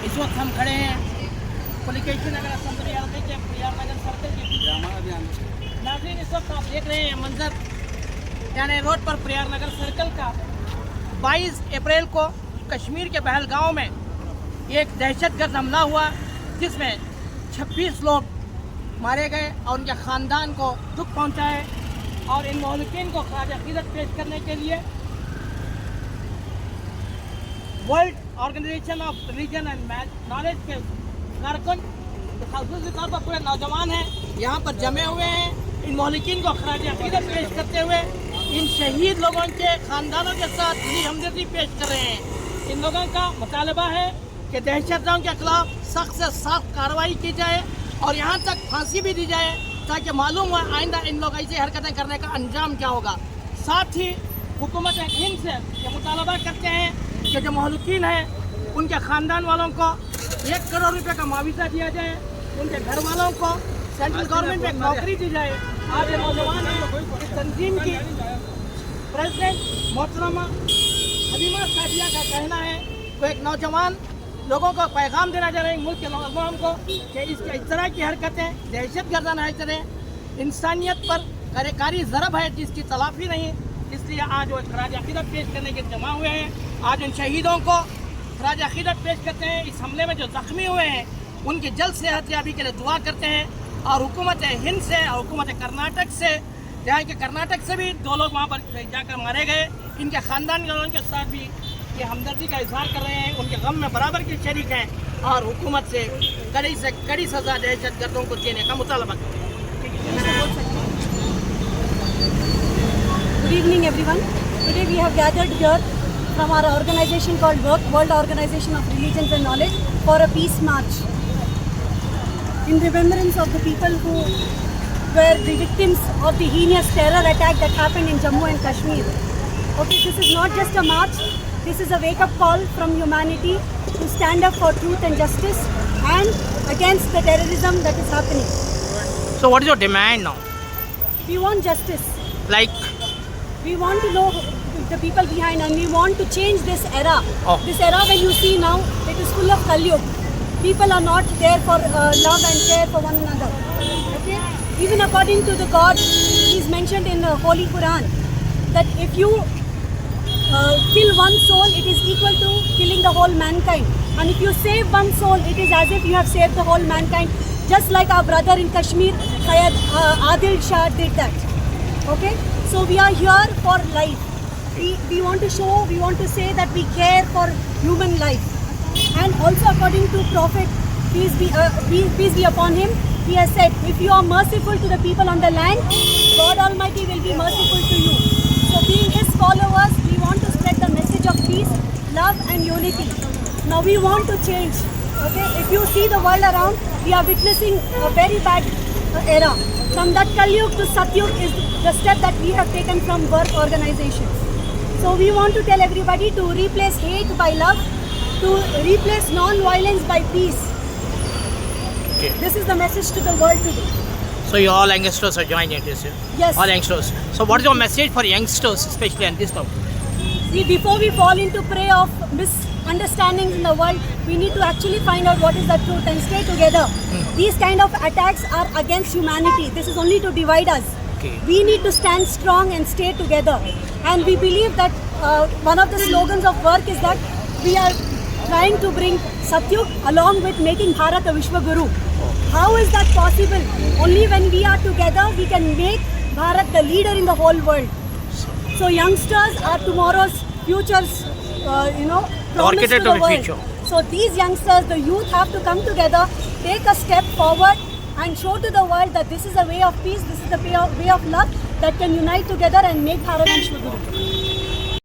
इस वक्त हम खड़े हैं पुलिकेशी नगर असम्बली हल्के के प्रियार नगर सर्कल के पीछे। नाज़रीन, इस वक्त आप देख रहे हैं मंजर यानी रोड पर प्रियार नगर सर्कल का 22 अप्रैल को कश्मीर के पहलगांव में एक दहशतगर्द हमला हुआ जिसमें 26 लोग मारे गए और उनके ख़ानदान को दुख पहुंचा है। और इन मौलूकीन को ख़राज अक़ीदत पेश करने के लिए world organisation of religion and knowledge के कारकुन खासतौर तौर पर पूरे नौजवान हैं, यहाँ पर जमे हुए हैं। इन मौलूकीन को ख़राज अक़ीदत पेश करते हुए इन शहीद लोगों के ख़ानदानों के साथ दिली हमदर्दी पेश कर रहे हैं। इन लोगों का मुतालबा है कि दहशतगर्दों के ख़िलाफ़ सख्त से सख्त कार्रवाई की जाए और यहाँ तक फांसी भी दी जाए ताकि मालूम हो आइंदा इन लोग ऐसी हरकतें करने का अंजाम क्या होगा। साथ ही हुकूमत हिंद से ये मुतालबा करते हैं कि जो महलूकीन हैं उनके ख़ानदान वालों को 1 करोड़ रुपए का मुआवजा दिया जाए, उनके घर वालों को सेंट्रल गवर्नमेंट में नौकरी दी जाए। आज ये नौजवान इस तंजीम की प्रेसिडेंट मोहतरमा हलीमा सादिया का कहना है, वो एक नौजवान लोगों को पैगाम देना चाह रहे हैं मुल्क के नौजवान को कि इस तरह की हरकतें दहशतगर्दाना हरकतें इंसानियत पर कार्यकारी ज़रब है जिसकी तलाफी नहीं। इसलिए आज वो ख़राज अक़ीदत पेश करने के जमा हुए हैं। आज उन शहीदों को ख़राज अक़ीदत पेश करते हैं। इस हमले में जो ज़ख्मी हुए हैं उनकी जल्द सेहतयाबी के लिए दुआ करते हैं। और हुकूमत हिंद से और हुकूमत कर्नाटक से, जहाँ के कर्नाटक से भी 2 लोग वहाँ पर जाकर मारे गए, इनके ख़ानदान वालों के साथ भी ये हमदर्दी का इजहार कर रहे हैं, उनके गम में बराबर के शरीक हैं और हुकूमत से कड़ी सज़ा दहशतगर्दों को देने का मुतालबा करते हैं। Good evening everyone. Today we have gathered here from our organization called World Organization of Religions and Knowledge for a peace march in remembrance of the people who were the victims of the heinous terror attack that happened in Jammu and Kashmir. Okay, this is not just a march, this is a wake-up call from humanity to stand up for truth and justice and against the terrorism that is happening. So what is your demand now? We want justice. Like? We want to know the people behind and we want to change this era. Oh. This era when you see now, it is full of Kali-Yug. People are not there for love and care for one another. Okay? Even according to the God, he is mentioned in the Holy Quran that if you kill one soul, it is equal to killing the whole mankind. And if you save one soul, it is as if you have saved the whole mankind. Just like our brother in Kashmir, Syed Adil Shah did that. Okay? So we are here for life. We want to show, we want to say that we care for human life. And also according to Prophet, peace be upon him, he has said, if you are merciful to the people on the land, God Almighty will be merciful to you. So being his followers, we want to spread the message of peace, love and unity. Now we want to change. Okay? If you see the world around, we are witnessing a very bad era. From that Kali-Yug to Satyug is the step that we have taken from work organizations. So we want to tell everybody to replace hate by love, to replace non-violence by peace. Okay. This is the message to the world today. So you all youngsters are joining this year? Yes. All youngsters. So what is your message for youngsters, especially on this topic? See, before we fall into prey of misunderstandings in the world, we need to actually find out what is the truth and stay together. These kind of attacks are against humanity. This is only to divide us. Okay. We need to stand strong and stay together. And we believe that one of the slogans of work is that we are trying to bring Satyug along with making Bharat a Vishwa Guru. How is that possible? Only when we are together, we can make Bharat the leader in the whole world. So youngsters are tomorrow's futures, promise to the world. Future. So these youngsters, the youth have to come together, take a step forward and show to the world that this is a way of peace, this is the way of love that can unite together and make Bharat Vishwa Guru.